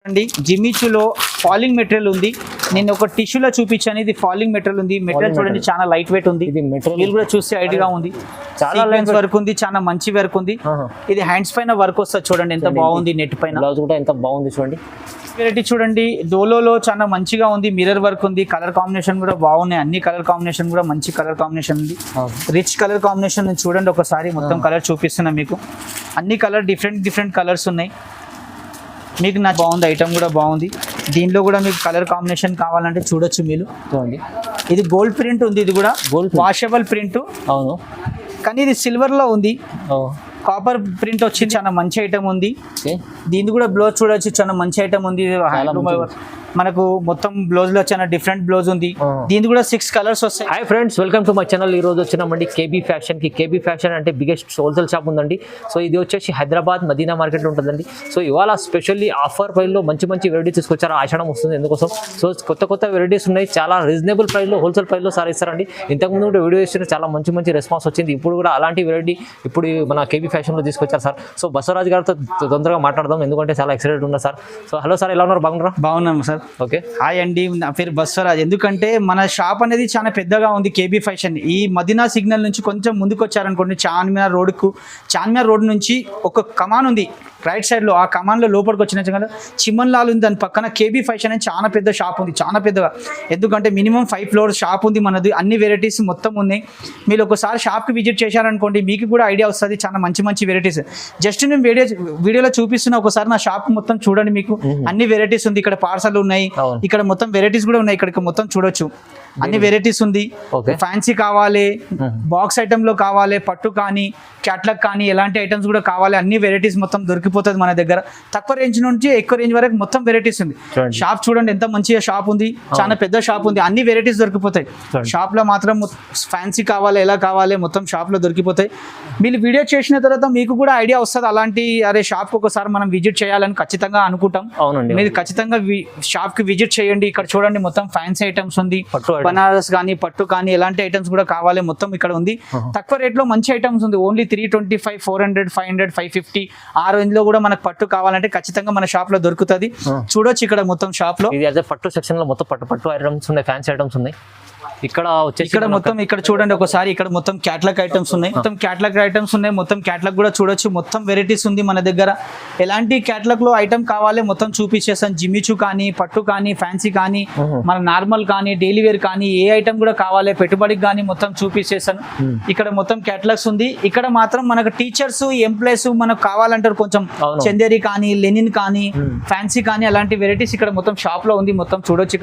అండి జిమ్మిచూలో falling material ఉంది. నేను ఒక టిష్యూలో చూపించాను. ఇది ఫాలింగ్ మెటీరియల్ ఉంది. మెటీరియల్ చూడండి చాలా లైట్ వెయిట్ ఉంది. ఇది మెటీరియల్ మీరు కూడా చూస్తే ఐడియా ఉంది. చాలా లైన్స్ వర్క్ ఉంది, చాలా మంచి వర్క్ ఉంది. ఇది హ్యాండ్స్ పైన వర్క్ వస్తుంది చూడండి ఎంత బాగుంది. నెట్ పైన బ్లౌజ్ కూడా ఎంత బాగుంది చూడండి. వెరైటీ చూడండి. డోలోలో చాలా మంచిగా ఉంది. మిర్రర్ వర్క్ ఉంది. కలర్ కాంబినేషన్ కూడా బాగున్నాయి. అన్ని కలర్ కాంబినేషన్ కూడా మంచి కలర్ కాంబినేషన్ ఉంది. రిచ్ కలర్ కాంబినేషన్ చూడండి ఒకసారి. మొత్తం కలర్ చూపిస్తున్నా మీకు. అన్ని కలర్ డిఫరెంట్ కలర్స్ ఉన్నాయి. మీకు నాకు బాగుంది. ఐటమ్ కూడా బాగుంది. దీంట్లో కూడా మీకు కలర్ కాంబినేషన్ కావాలంటే చూడొచ్చు మీరు. చూడండి ఇది గోల్డ్ ప్రింట్ ఉంది. ఇది కూడా గోల్డ్ వాషబుల్ ప్రింట్. అవును, కానీ ఇది సిల్వర్ లో ఉంది. కాపర్ ప్రింట్ వచ్చింది. చాలా మంచి ఐటమ్ ఉంది. దీన్ని కూడా బ్లౌజ్ చూడొచ్చు. చాలా మంచి ఐటమ్ ఉంది. మనకు మొత్తం బ్లౌజ్ లో చాలా డిఫరెంట్ బ్లౌజ్ ఉంది. దీనికి కూడా 6 కలర్స్ వస్తాయి. Hi friends, welcome to my channel. ఈ రోజు వచ్చినామండి కేబీ ఫ్యాషన్ కి. కేబీ ఫ్యాషన్ అంటే బిగ్గెస్ట్ హోల్సేల్ షాప్ ఉందండి. సో ఇది వచ్చేసి హైదరాబాద్ మదీనా మార్కెట్ లో ఉంటుందండి. సో ఇవాళ స్పెషల్లీ ఆఫర్ ప్రైస్ లో మంచి వెరైటీస్ తీసుకొచ్చారు. ఆషాఢం వస్తుంది ఎందుకోసం. సో కొత్త వెరైటీస్ ఉన్నాయి. చాలా రీజనబుల్ ప్రైస్ లో, హోల్సేల్ ప్రైస్ లో సార్ ఇస్తారండి. ఇంతకుముందు కూడా వీడియో ఇచ్చిన చాలా మంచి రెస్పాన్స్ వచ్చింది. ఇప్పుడు కూడా అలాంటి వెరైటీ ఇప్పుడు మన కేబీ ఫ్యాషన్ లో తీసుకొచ్చారు సార్. సో బసవరాజ్ గారితో తొందరగా మాట్లాడదాం, ఎందుకంటే చాలా ఎక్సైటెడ్ ఉన్నారు సార్. సో హలో సార్, ఎలా ఉన్నారు? బాగున్నారా? బాగున్నాం సార్. ఓకే, హాయ్ అండి, నా పేరు బస్వరాజ్. ఎందుకంటే మన షాప్ అనేది చాలా పెద్దగా ఉంది. కేబీ ఫ్యాషన్ ఈ మదీనా సిగ్నల్ నుంచి కొంచెం ముందుకు వచ్చారనుకోండి, చార్మినార్ రోడ్ నుంచి ఒక కమాన్ ఉంది రైట్ సైడ్ లో. ఆ కమాన్ లో లోపలికి వచ్చిన కదా చిమన్ లాల్ ఉంది. దాని పక్కన కేబీ ఫ్యాషన్ అని చాలా పెద్ద షాప్ ఉంది. చాలా పెద్దగా, ఎందుకంటే మినిమం 5 ఫ్లోర్స్ షాప్ ఉంది మనది. అన్ని వెరైటీస్ మొత్తం ఉన్నాయి. మీరు ఒకసారి షాప్కి విజిట్ చేశారనుకోండి, మీకు కూడా ఐడియా వస్తుంది. చాలా మంచి వెరైటీస్. జస్ట్ నేను వీడియోలో చూపిస్తున్నా. ఒకసారి నా షాప్ మొత్తం చూడండి. మీకు అన్ని వెరైటీస్ ఉంది. ఇక్కడ పార్సల్ ఉన్నాయి. ఇక్కడ మొత్తం వెరైటీస్ కూడా ఉన్నాయి. ఇక్కడికి మొత్తం చూడొచ్చు. అన్ని వెరైటీస్ ఉంది. ఫ్యాన్సీ కావాలి, బాక్స్ ఐటమ్ లో కావాలి, పట్టు కానీ క్యాట్లాగ్ కానీ ఎలాంటి ఐటమ్స్ కూడా కావాలి. అన్ని వెరైటీస్ మొత్తం దొరికిపోతుంది మన దగ్గర. తక్కువ రేంజ్ నుంచి ఎక్కువ రేంజ్ వరకు మొత్తం వెరైటీస్ ఉంది. షాప్ చూడండి ఎంత మంచిగా షాప్ ఉంది. చాలా పెద్ద షాప్ ఉంది. అన్ని వెరైటీస్ దొరికిపోతాయి షాప్ లో. మాత్రం ఫ్యాన్సీ కావాలి, ఎలా కావాలి మొత్తం షాప్ లో దొరికిపోతాయి. మీరు వీడియో చేసిన తర్వాత మీకు కూడా ఐడియా వస్తుంది. అలాంటి అరే షాప్ ఒకసారి మనం విజిట్ చేయాలని ఖచ్చితంగా అనుకుంటాం. మీరు ఖచ్చితంగా షాప్ కి విజిట్ చేయండి. ఇక్కడ చూడండి మొత్తం ఫ్యాన్సీ ఐటమ్స్ ఉంది. బనారస్ కానీ పట్టు కానీ ఎలాంటి ఐటమ్స్ కూడా కావాలి మొత్తం ఇక్కడ ఉంది. తక్కువ రేట్ లో మంచి ఐటమ్స్ ఉంది. ఓన్లీ 325, 400, 500, 550 ఆ రేంజ్ లో కూడా మనకు పట్టు కావాలంటే ఖచ్చితంగా మన షాప్ లో దొరుకుతుంది. చూడొచ్చు ఇక్కడ మొత్తం షాప్ లో. ఇది పట్టు సెక్షన్ లో మొత్తం పట్టు ఐటమ్స్ ఉన్నాయి, ఫ్యాన్సీ ఐటమ్స్ ఉన్నాయి. ఇక్కడ మొత్తం ఇక్కడ చూడండి ఒకసారి. ఇక్కడ మొత్తం క్యాట్లాగ్ ఐటమ్స్ ఉన్నాయి. మొత్తం క్యాట్లాగ్ కూడా చూడొచ్చు. మొత్తం వెరైటీస్ ఉంది మన దగ్గర. ఎలాంటి క్యాట్లాగ్ లో ఐటమ్ కావాలి మొత్తం చూపించేస్తాను. జిమ్మిచూ కానీ, పట్టు కానీ, ఫ్యాన్సీ కానీ, మన నార్మల్ కానీ, డైలీ వేర్ కానీ, ఏ ఐటమ్ కూడా కావాలి పెట్టుబడికి కానీ మొత్తం చూపించేస్తాను. ఇక్కడ మొత్తం క్యాట్లాగ్స్ ఉంది. ఇక్కడ మాత్రం మనకు టీచర్స్, ఎంప్లాయీస్ మనకు కావాలంటారు కొంచెం చందేరి కానీ, లెనిన్ కానీ, ఫ్యాన్సీ కానీ అలాంటి వెరైటీస్ ఇక్కడ మొత్తం షాప్ లో ఉంది. మొత్తం చూడొచ్చు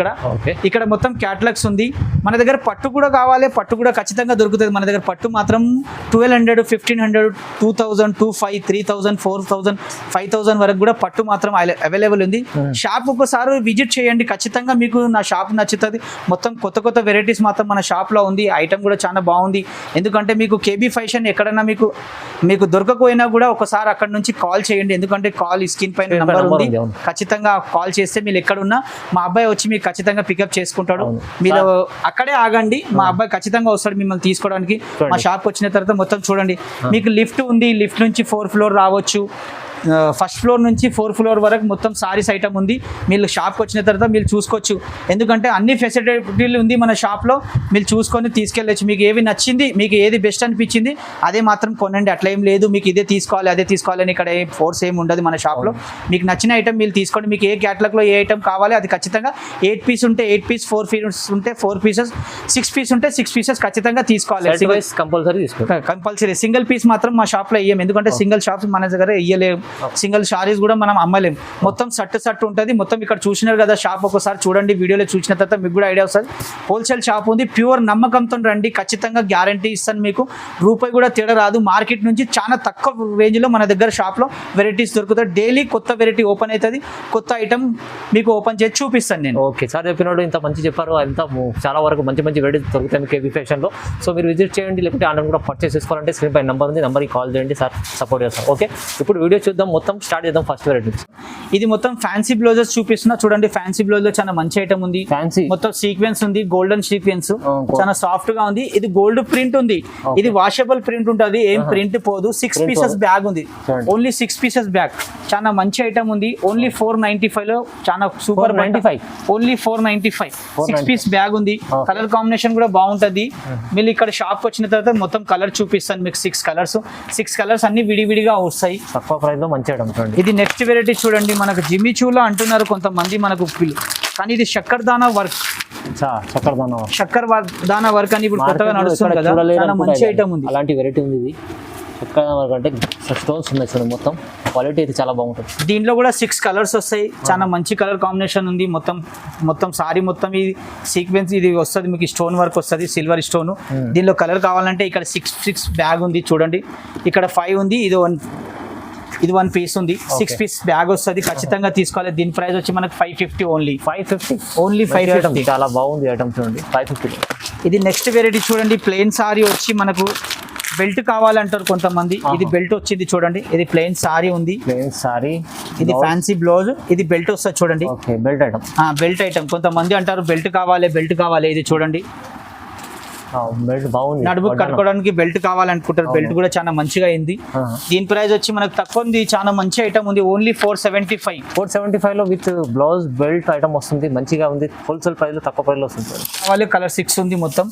ఇక్కడ మొత్తం క్యాట్లాగ్స్ ఉంది. మన దగ్గర పట్టు కూడా కావాలి, పట్టు కూడా ఖచ్చితంగా దొరుకుతుంది మన దగ్గర. పట్టు మాత్రం 1200, 1500, 2000, 2500, 3000, 4000, 5000 వరకు కూడా పట్టు మాత్రం అవైలబుల్ ఉంది. షాప్ ఒకసారి విజిట్ చేయండి. ఖచ్చితంగా మీకు నా షాప్ నచ్చుతుంది. మొత్తం కొత్త వెరైటీస్ మాత్రం మన షాప్ లో ఉంది. ఐటమ్ కూడా చాలా బాగుంది. ఎందుకంటే మీకు కేబీ ఫ్యాషన్ ఎక్కడైనా మీకు దొరకకపోయినా కూడా ఒకసారి అక్కడ నుంచి కాల్ చేయండి. ఎందుకంటే కాల్ స్క్రీన్ పైన నెంబర్ ఉంది. ఖచ్చితంగా కాల్ చేస్తే మీరు ఎక్కడున్నా మా అబ్బాయి వచ్చి మీకు ఖచ్చితంగా పికప్ చేసుకుంటాడు. మీరు అక్కడే ఆగండి, మా అబ్బాయి ఖచ్చితంగా వస్తాడు మిమ్మల్ని తీసుకోవడానికి. మా షాప్ వచ్చిన తర్వాత మొత్తం చూడండి. మీకు లిఫ్ట్ ఉంది. లిఫ్ట్ నుంచి 4th ఫ్లోర్ రావచ్చు. ఫస్ట్ ఫ్లోర్ నుంచి 4th ఫ్లోర్ వరకు మొత్తం సారీస్ ఐటమ్ ఉంది. మీరు షాప్కి వచ్చిన తర్వాత మీరు చూసుకోవచ్చు. ఎందుకంటే అన్ని ఫెసిలిటీలు ఉంది మన షాప్లో. మీరు చూసుకొని తీసుకెళ్ళచ్చు. మీకు ఏవి నచ్చింది, మీకు ఏది బెస్ట్ అనిపించింది అదే మాత్రం కొనండి. అట్లా ఏం లేదు మీకు ఇదే తీసుకోవాలి అదే తీసుకోవాలని ఇక్కడ ఫోర్స్ ఏమి ఉండదు మన షాప్లో. మీకు నచ్చిన ఐటమ్ మీరు తీసుకోండి. మీకు ఏ క్యాటలాగ్లో ఏ ఐటమ్ కావాలి అది ఖచ్చితంగా 8 పీస్ ఉంటే 8 పీస్, 4 పీస్ ఉంటే 4 పీసెస్, 6 పీస్ ఉంటే 6 పీసెస్ ఖచ్చితంగా తీసుకోవాలి. కంపల్సరీ. సింగిల్ పీస్ మాత్రం మా షాప్లో ఇయ్యం. ఎందుకంటే సింగిల్ షాప్స్ మన దగ్గర ఇయ్యలేము. సింగిల్ సారీస్ కూడా మనం అమ్మలేం. మొత్తం సట్టు ఉంటుంది. మొత్తం ఇక్కడ చూసినారు కదా షాప్. ఒకసారి చూడండి. వీడియోలో చూసిన తర్వాత మీకు కూడా ఐడియా వస్తుంది. హోల్సేల్ షాప్ ఉంది. ప్యూర్ నమ్మకంతో రండి. ఖచ్చితంగా గ్యారంటీ ఇస్తాను. మీకు రూపాయి కూడా తేడా రాదు. మార్కెట్ నుంచి చాలా తక్కువ రేంజ్ లో మన దగ్గర షాప్ లో వెరైటీస్ దొరుకుతాయి. డైలీ కొత్త వెరైటీ ఓపెన్ అవుతుంది. కొత్త ఐటమ్ మీకు ఓపెన్ చేసి చూపిస్తాను నేను. ఓకే సార్, చెప్పినట్టు ఇంత మంచి చెప్పారు. అంత చాలా వరకు మంచి వెరైటీస్ దొరుకుతాయి కేబీ ఫ్యాషన్ లో. సో మీరు విజిట్ చేయండి. లేకపోతే ఆన్లైన్ కూడా పర్చేస్ చేసుకోవాలంటే స్క్రీన్ పై నెంబర్ ఉంది. నెంబర్కి కాల్ చేయండి. సార్ సపోర్ట్ చేస్తారు. ఓకే, ఇప్పుడు వీడియో చూద్దాం, మొత్తం స్టార్ట్ చేద్దాం ఫస్ట్ వెరైటీ. ఇది మొత్తం ఫ్యాన్సీ బ్లౌజెస్ చూపిస్తున్నా చూడండి. ఫ్యాన్సీ బ్లౌజ్ లో చాలా మంచి ఐటమ్ ఉంది. ఫ్యాన్సీ మొత్తం సీక్వెన్స్ ఉంది, గోల్డెన్ సీక్వెన్స్, Okay. చాలా సాఫ్ట్ గా ఉంది. ఇది గోల్డ్ ప్రింట్ ఉంది. Okay. ఇది వాషబుల్ ప్రింట్ ఉంటుంది, ఏం ప్రింట్ పోదు. 6 Print పీసెస్ పోదు. బ్యాగ్ ఉంది, చూడండి. Only 6 pieces bag. చాలా మంచి ఐటమ్ ఉంది. ఓన్లీ 495 లో చాలా సూపర్ 495. ఓన్లీ 495 6 పీస్ బ్యాగ్ ఉంది. Okay. కలర్ కాంబినేషన్ కూడా బాగుంటది. మీరు ఇక్కడ షాప్ వచ్చిన తర్వాత మొత్తం కలర్ చూపిస్తాను మీకు. 6 కలర్స్ అన్ని విడివిడిగా వస్తాయి. తక్కువ ప్రైస్ లో మంచి ఐటమ్ చూడండి. ఇది నెక్స్ట్ వెరైటీ చూడండి. మనకు జిమ్మి చూలా అంటున్నారు కొంతమంది మనకు కానీ ఇది శక్కర్దానా వర్క్. దానా వర్క్ అని ఇప్పుడు కొత్తగా నడుస్తుంది కదా, చాలా మంచి ఐటమ్ ఉంది. అలాంటి వెరైటీ ఉంది ఇది. చక్కగా వర్క్ అంటే స్టోన్స్ ఉన్నాయి చూడండి. మొత్తం క్వాలిటీ అయితే చాలా బాగుంటుంది. దీంట్లో కూడా 6 కలర్స్ వస్తాయి. చాలా మంచి కలర్ కాంబినేషన్ ఉంది. మొత్తం సారీ మొత్తం ఈ సీక్వెన్స్ ఇది వస్తుంది మీకు. స్టోన్ వర్క్ వస్తుంది, సిల్వర్ స్టోన్. దీనిలో కలర్ కావాలంటే ఇక్కడ 6 బ్యాగ్ ఉంది చూడండి. ఇక్కడ 5 ఉంది. ఇది 1 పీస్ ఉంది. 6 పీస్ బ్యాగ్ వస్తుంది. ఖచ్చితంగా తీసుకోవాలి. దీని ప్రైస్ వచ్చి మనకు 550 ఓన్లీ. 550 చాలా బాగుంది ఐటమ్ చూడండి. 550. ఇది నెక్స్ట్ వెరైటీ చూడండి. ప్లెయిన్ సారీ వచ్చి మనకు బెల్ట్ కావాలంటారు కొంతమంది. ఇది బెల్ట్ వచ్చింది చూడండి. ఇది ప్లెయిన్ సారీ ఉంది. ప్లెయిన్ సారీ, ఇది ఫ్యాన్సీ బ్లౌజ్, ఇది బెల్ట్ వస్తుంది చూడండి. Okay, belt item. Belt item. కొంతమంది అంటారు బెల్ట్ కావాలి. ఇది చూడండి, బెల్ట్ బాగుంది. నడుము కట్టుకోవడానికి బెల్ట్ కావాలనుకుంటారు. బెల్ట్ కూడా చాలా మంచిగా అయింది. దీని ప్రైస్ వచ్చి మనకు తక్కువ ఉంది. చాలా మంచి ఐటమ్ ఉంది. ఓన్లీ 475 లో విత్ బ్లౌజ్ బెల్ట్ ఐటమ్ వస్తుంది. మంచిగా ఉంది. హోల్సేల్ ప్రైస్ లో తక్కువ ప్రైస్ లో వస్తుంది. కావాలి. కలర్ 6 ఉంది మొత్తం.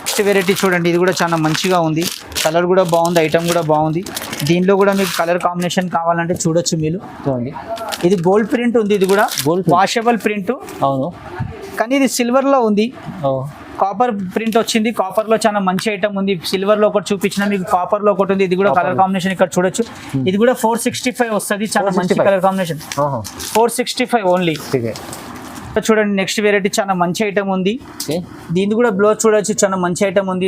నెక్స్ట్ వెరైటీ చూడండి. ఇది కూడా చాలా మంచిగా ఉంది. కలర్ కూడా బాగుంది, ఐటమ్ కూడా బాగుంది. దీనిలో కూడా మీకు కలర్ కాంబినేషన్ కావాలంటే చూడొచ్చు మీరు. చూడండి, ఇది గోల్డ్ ప్రింట్ ఉంది. ఇది కూడా గోల్డ్ వాషబుల్ ప్రింట్. అవును, కానీ ఇది సిల్వర్ లో ఉంది. కాపర్ ప్రింట్ వచ్చింది. కాపర్ లో చాలా మంచి ఐటమ్ ఉంది. సిల్వర్ లో ఒకటి చూపించిన మీకు, కాపర్ లో ఒకటి ఉంది. ఇది కూడా కలర్ కాంబినేషన్ ఇక్కడ చూడొచ్చు. ఇది కూడా 465 వస్తుంది. చాలా మంచి కలర్ కాంబినేషన్. 465 ఓన్లీ. చూడండి నెక్స్ట్ వెరైటీ చాలా మంచి ఐటమ్ ఉంది. దీన్ని కూడా బ్లౌజ్ చూడొచ్చు. చాలా మంచి ఐటమ్ ఉంది.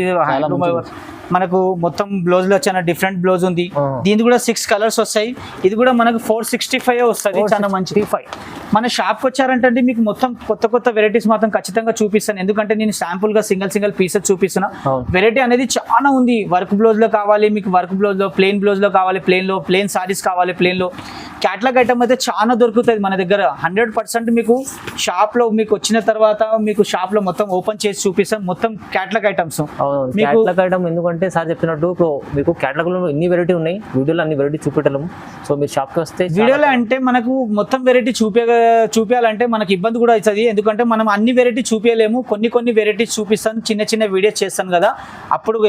మనకు మొత్తం బ్లౌజ్ లో చాలా డిఫరెంట్ బ్లౌజ్ ఉంది. దీనికి కూడా 6 కలర్స్ వస్తాయి. ఇది కూడా మనకు 465 వస్తుంది. చాలా మంచి. మన షాప్ వచ్చారంటే మీకు మొత్తం కొత్త వెరైటీస్ మాత్రం ఖచ్చితంగా చూపిస్తాను. ఎందుకంటే నేను శాంపుల్ గా సింగిల్ పీసెస్ చూపిస్తున్నా. వెరైటీ అనేది చాలా ఉంది. వర్క్ బ్లౌజ్ లో కావాలి మీకు, వర్క్ బ్లౌజ్ లో, ప్లెయిన్ బ్లౌజ్ లో కావాలి, ప్లెయిన్ సారీస్ కావాలి, ప్లెయిన్ లో. క్యాటలాగ్ ఐటమ్ అయితే చాలా దొరుకుతుంది మన దగ్గర. 100% మీకు షాప్ లో మీకు వచ్చిన తర్వాత మీకు షాప్ లో మొత్తం ఓపెన్ చేసి చూపిస్తాం. మొత్తం క్యాటలాగ్ ఐటమ్స్. క్యాటలాగ్ ఐటమ్ ఎందుకంటే సార్ చెప్పినట్టు ఇప్పుడు మీకు క్యాటలాగ్ లో ఎన్ని వెరైటీ ఉన్నాయి, వీడియోలో అన్ని వెరైటీ చూపెట్టలేము. సో మీరు షాప్ కి వస్తే వీడియోలో అంటే మనకు మొత్తం వెరైటీ చూపించాలంటే మనకి ఇబ్బంది కూడా అవుతుంది. ఎందుకంటే మనం అన్ని వెరైటీ చూపించలేము. కొన్ని వెరైటీస్ చూపిస్తాను. చిన్న వీడియోస్ చేస్తాను కదా,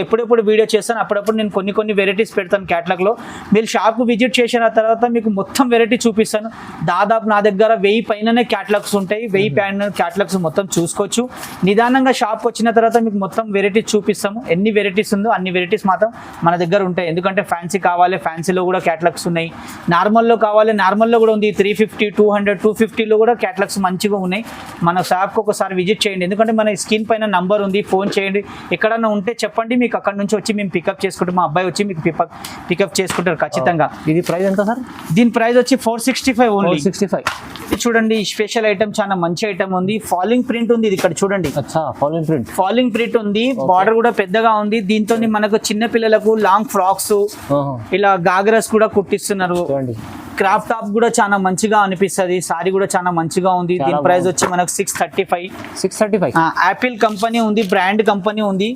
ఎప్పుడెప్పుడు వీడియో చేస్తాను. అప్పుడప్పుడు నేను కొన్ని వెరైటీస్ పెడతాను క్యాటలాగ్ లో. మీరు షాప్ విజిట్ చేసిన తర్వాత మీకు మొత్తం వెరైటీ చూపిస్తాను. దాదాపు నా దగ్గర 1000 పైననే క్యాటలాగ్స్ ఉంటాయి. 1000 పైన క్యాటలాగ్స్ మొత్తం చూసుకోవచ్చు. నిదానంగా షాప్ వచ్చిన తర్వాత మీకు మొత్తం వెరైటీస్ చూపిస్తాము. ఎన్ని వెరైటీస్ ఉందో అన్ని వెరైటీస్ మాత్రం మన దగ్గర ఉంటాయి. ఎందుకంటే ఫ్యాన్సీ కావాలి, ఫ్యాన్సీలో కూడా క్యాటలాగ్స్ ఉన్నాయి. నార్మల్లో కావాలి, నార్మల్లో కూడా ఉంది. 350, 200, 250లో కూడా క్యాటలాగ్స్ మంచిగా ఉన్నాయి. మన షాప్కి ఒకసారి విజిట్ చేయండి. ఎందుకంటే మన స్క్రీన్ పైన నంబర్ ఉంది, ఫోన్ చేయండి. ఎక్కడన్నా ఉంటే చెప్పండి, మీకు అక్కడ నుంచి వచ్చి మేము పికప్ చేసుకుంటాం. మా అబ్బాయి వచ్చి మీకు పికప్ చేసుకుంటారు ఖచ్చితంగా. ఇది ప్రైస్ ఎంత సార్? దీని ప్రైస్ వచ్చి 465 ఓన్లీ. 465. ఇది చూడండి స్పెషల్ ఐటమ్, చాలా మంచి ఐటమ్ ఉంది. ఫాలింగ్ ప్రింట్ ఉంది. ఇది ఇక్కడ చూడండి, ఫాలింగ్ ప్రింట్ ఉంది. బార్డర్ కూడా పెద్దగా ఉంది. దీంతో మనకు చిన్న పిల్లలకు లాంగ్ ఫ్రాక్స్, ఇలా గాగ్రాస్ కూడా కుట్టిస్తున్నారు. క్రాఫ్ట్ టాప్ కూడా చాలా మంచిగా అనిపిస్తుంది. సారీ కూడా చాలా మంచిగా ఉంది. దీని ప్రైస్ వచ్చి మనకు 635. యాపిల్ కంపెనీ ఉంది, బ్రాండ్ కంపెనీ ఉంది.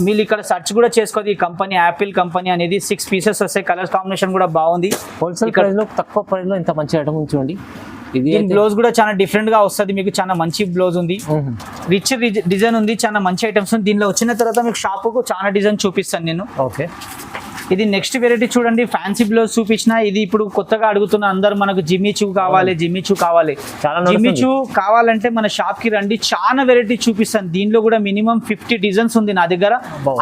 మీరు ఇక్కడ సెర్చ్ కూడా చేసుకోవాలి. ఈ కంపెనీ యాపిల్ కంపెనీ అనేది 6 పీసెస్ వస్తాయి. కలర్ కాంబినేషన్ కూడా బాగుంది. హోల్సేల్ ప్రైస్ లో తక్కువ ప్రైస్ లో ఇంత మంచి ఐటమ్ చూడండి. దీని బ్లౌజ్ కూడా చాలా డిఫరెంట్ గా వస్తుంది. మీకు చాలా మంచి బ్లౌజ్ ఉంది. రిచ్ డిజైన్ ఉంది. చాలా మంచి ఐటమ్స్ ఉంది. దీనిలో వచ్చిన తర్వాత మీకు షాపుకు చాలా డిజైన్ చూపిస్తాను నేను. ఇది నెక్స్ట్ వెరైటీ చూడండి. ఫ్యాన్సీ బ్లౌజ్ చూపించిన. ఇది ఇప్పుడు కొత్తగా అడుగుతున్న అందరు మనకు జిమ్మి చూ కావాలి. జిమ్మి చూ కావాలంటే మన షాప్ కి రండి. చాలా వెరైటీ చూపిస్తాను. దీనిలో కూడా మినిమం 50 డిజైన్స్ ఉంది నా దగ్గర.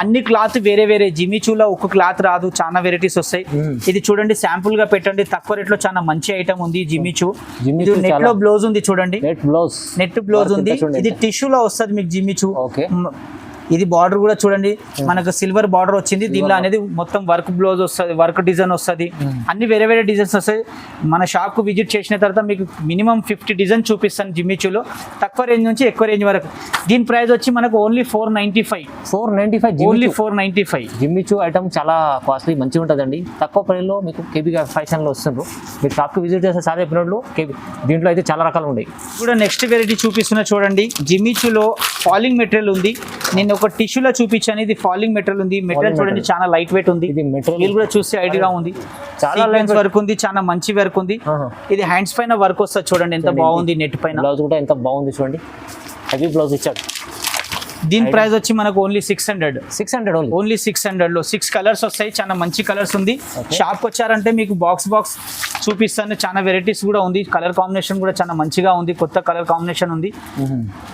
అన్ని క్లాత్ వేరే. జిమ్మి చూలో ఒక క్లాత్ రాదు. చాలా వెరైటీస్ వస్తాయి. ఇది చూడండి, శాంపుల్ గా పెట్టండి. తక్కువ రేట్ లో చాలా మంచి ఐటమ్ ఉంది. జిమ్మి చూ నెట్ లో బ్లౌజ్ ఉంది చూడండి. నెట్ బ్లౌజ్ ఉంది. ఇది టిష్యూలో వస్తుంది మీకు జిమ్మి చూ. ఇది బార్డర్ కూడా చూడండి మనకు సిల్వర్ బార్డర్ వచ్చింది. దీనిలో అనేది మొత్తం వర్క్ బ్లౌజ్ వస్తుంది, వర్క్ డిజైన్ వస్తుంది, అన్ని వేరే వేరే డిజైన్స్ వస్తాయి. మన షాప్ కు విజిట్ చేసిన తర్వాత మీకు మినిమం 50 డిజైన్ చూపిస్తాను జిమ్మిచూలో, తక్కువ రేంజ్ నుంచి ఎక్కువ రేంజ్ వరకు. దీని ప్రైస్ వచ్చి మనకు ఓన్లీ 495 ఓన్లీ 495. జిమ్మిచూ ఐటమ్ చాలా కాస్ట్లీ మంచిగా ఉంటుందండి. తక్కువ ప్రైస్లో మీకు కేబీ ఫ్యాషన్లో వస్తుండ్రు. మీరు షాప్కి విజిట్ చేస్తే సార్ చెప్పినట్లు కేబీ దీంట్లో అయితే చాలా రకాలు ఉన్నాయి. కూడా నెక్స్ట్ వెరైటీ చూపిస్తున్నా చూడండి. జిమ్మిచూలో ఫాలింగ్ మెటీరియల్ ఉంది. నేను ఒక టిష్యూలో చూపించాను, ఇది ఫాలింగ్ మెటీరియల్ ఉంది. మెటీరియల్ చూడండి చాలా లైట్ వెయిట్ ఉంది. ఇది మెటీరియల్ కూడా చూస్తే ఐడియా ఉంది. చాలా లైన్స్ వర్క్ ఉంది, చాలా మంచి వర్క్ ఉంది. ఇది హ్యాండ్స్ పైన వర్క్ వస్తుంది చూడండి ఎంత బాగుంది. నెట్ పైన బ్లౌజ్ కూడా ఎంత బాగుంది చూడండి, హెవీ బ్లౌజ్ ఇచ్చాడు. దీని ప్రైస్ వచ్చి మనకు ఓన్లీ 600 ఓన్లీ 600 లో 6 కలర్స్ వస్తాయి. చాలా మంచి కలర్స్ ఉంది. షాప్ వచ్చారంటే మీకు బాక్స్ చూపిస్తాను. చాలా వెరైటీస్ కూడా ఉంది. కలర్ కాంబినేషన్ కూడా చాలా మంచిగా ఉంది, కొత్త కలర్ కాంబినేషన్ ఉంది.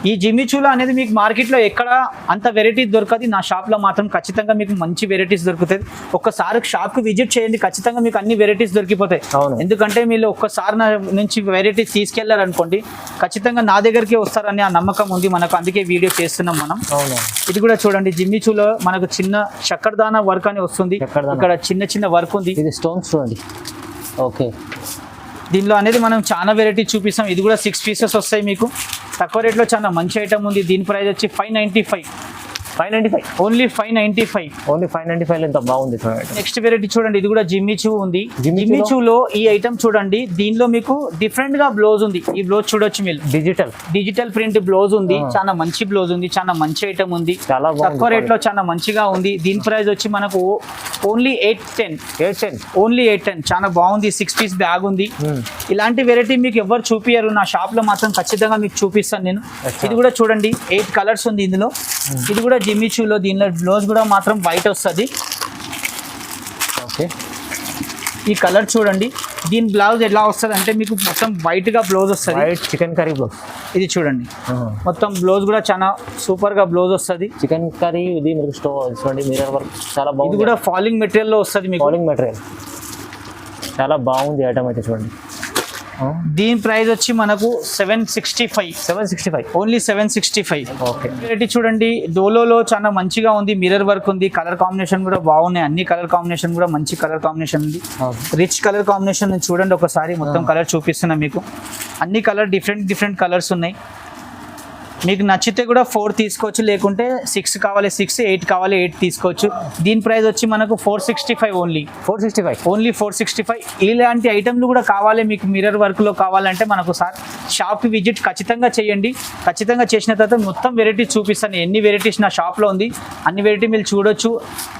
ఈ జిమ్మిచూలో అనేది మీకు మార్కెట్ లో ఎక్కడ అంత వెరైటీస్ దొరకదు. నా షాప్ లో మాత్రం ఖచ్చితంగా మీకు మంచి వెరైటీస్ దొరుకుతాయి. ఒక్కసారి షాప్ కు విజిట్ చేయండి, ఖచ్చితంగా మీకు అన్ని వెరైటీస్ దొరికిపోతాయి. ఎందుకంటే మీరు ఒక్కసారి నా నుంచి వెరైటీస్ తీసుకెళ్లారనుకోండి, ఖచ్చితంగా నా దగ్గరికి వస్తారని ఆ నమ్మకం ఉంది మనకు. అందుకే వీడియో చేస్తున్నాం మనం. ఇది కూడా చూడండి జిమ్మిచూలో మనకు చిన్న చక్కర్దానా వర్క్ అని వస్తుంది. ఇక్కడ చిన్న చిన్న వర్క్ ఉంది. ఇది స్టోన్స్ చూడండి. ఓకే, దీనిలో అనేది మనం చాలా వెరైటీ చూపిస్తాం. ఇది కూడా 6 పీసెస్ వస్తాయి మీకు. తక్కువ రేట్లో చాలా మంచి ఐటమ్ ఉంది. దీని ప్రైస్ వచ్చి 595 ఓన్లీ 595 ఎంత బాగుంది. నెక్స్ట్ వెరైటీ చూడండి. ఇది కూడా జిమ్మిచూ ఉంది. జిమ్మిచూలో ఈ ఐటమ్ చూడండి. దీనిలో మీకు డిఫరెంట్ గా బ్లౌజ్ ఉంది. ఈ బ్లౌజ్ చూడొచ్చు మీరు, డిజిటల్ ప్రింట్ బ్లౌజ్ ఉంది. చాలా మంచి బ్లౌజ్ ఉంది, చాలా మంచి ఐటమ్ ఉంది. చాలా తక్కువ రేట్ లో చాలా మంచిగా ఉంది. దీని ప్రైస్ వచ్చి మనకు ఓన్లీ 810 ఓన్లీ 810. చాలా బాగుంది. 6 పీస్ బ్యాగ్ ఉంది. ఇలాంటి వెరైటీ మీకు ఎవరు చూపియరు. నా షాప్ లో మాత్రం ఖచ్చితంగా మీకు చూపిస్తాను నేను. ఇది కూడా చూడండి 8 కలర్స్ ఉంది ఇందులో. ఇది కూడా జిమ్మిచూలో. దీనిలో బ్లౌజ్ కూడా మాత్రం వైట్ వస్తుంది. ఓకే, ఈ కలర్ చూడండి. దీని బ్లౌజ్ ఎలా వస్తుంది అంటే మీకు మొత్తం వైట్ గా బ్లౌజ్ వస్తుంది. White chicken curry blouse. ఇది చూడండి మొత్తం బ్లౌజ్ కూడా చాలా సూపర్ గా బ్లౌజ్ వస్తుంది. చికెన్ కర్రీ ఇది మీకు చూడండి మిర్రర్ వర్క్ చాలా బాగుంది. ఇది కూడా ఫాలింగ్ మెటీరియల్ లో వస్తుంది మీకు. ఫాలింగ్ మెటీరియల్ చాలా బాగుంది ఐటమ్ అయితే చూడండి. దీని ప్రైస్ వచ్చి మనకు 765 ఓన్లీ 765. ఓకే, వెరైటీ చూడండి. డోలోలో చాలా మంచిగా ఉంది. మిర్రర్ వర్క్ ఉంది. కలర్ కాంబినేషన్ కూడా బాగున్నాయి. అన్ని కలర్ కాంబినేషన్ కూడా మంచి కలర్ కాంబినేషన్ ఉంది. రిచ్ కలర్ కాంబినేషన్ చూడండి ఒకసారి. మొత్తం కలర్ చూపిస్తున్నా మీకు. అన్ని కలర్ డిఫరెంట్ కలర్స్ ఉన్నాయి. మీకు నచ్చితే కూడా 4 తీసుకోవచ్చు, లేకుంటే 6 కావాలి 6, 8 కావాలి 8 తీసుకోవచ్చు. దీని ప్రైస్ వచ్చి మనకు 465 ఓన్లీ 465. ఇలాంటి ఐటమ్లు కూడా కావాలి మీకు మిర్రర్ వర్క్లో కావాలంటే మనకు సార్ షాప్కి విజిట్ ఖచ్చితంగా చేయండి. ఖచ్చితంగా చేసిన తర్వాత మొత్తం వెరైటీస్ చూపిస్తాను. ఎన్ని వెరైటీస్ నా షాప్లో ఉంది అన్ని వెరైటీ మీరు చూడొచ్చు.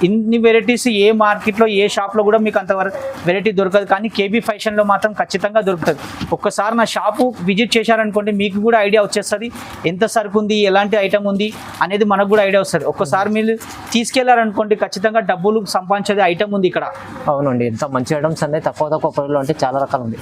ఇన్ని వెరైటీస్ ఏ మార్కెట్లో ఏ షాప్లో కూడా మీకు అంతవరకు వెరైటీ దొరకదు. కానీ కేబీ ఫ్యాషన్లో మాత్రం ఖచ్చితంగా దొరుకుతుంది. ఒక్కసారి నా షాపు విజిట్ చేశారనుకోండి మీకు కూడా ఐడియా వచ్చేస్తుంది. ఎంత సరుకు ఉంది, ఎలాంటి ఐటమ్ ఉంది అనేది మనకు కూడా ఐడియా వస్తుంది. ఒక్కసారి మీరు తీసుకెళ్లారనుకోండి ఖచ్చితంగా డబ్బులు సంపాదించేది ఐటమ్ ఉంది ఇక్కడ. అవునండి, ఎంత మంచి ఐటమ్స్ అనేది తక్కువ ప్రైస్లో అంటే చాలా రకాలు ఉంది.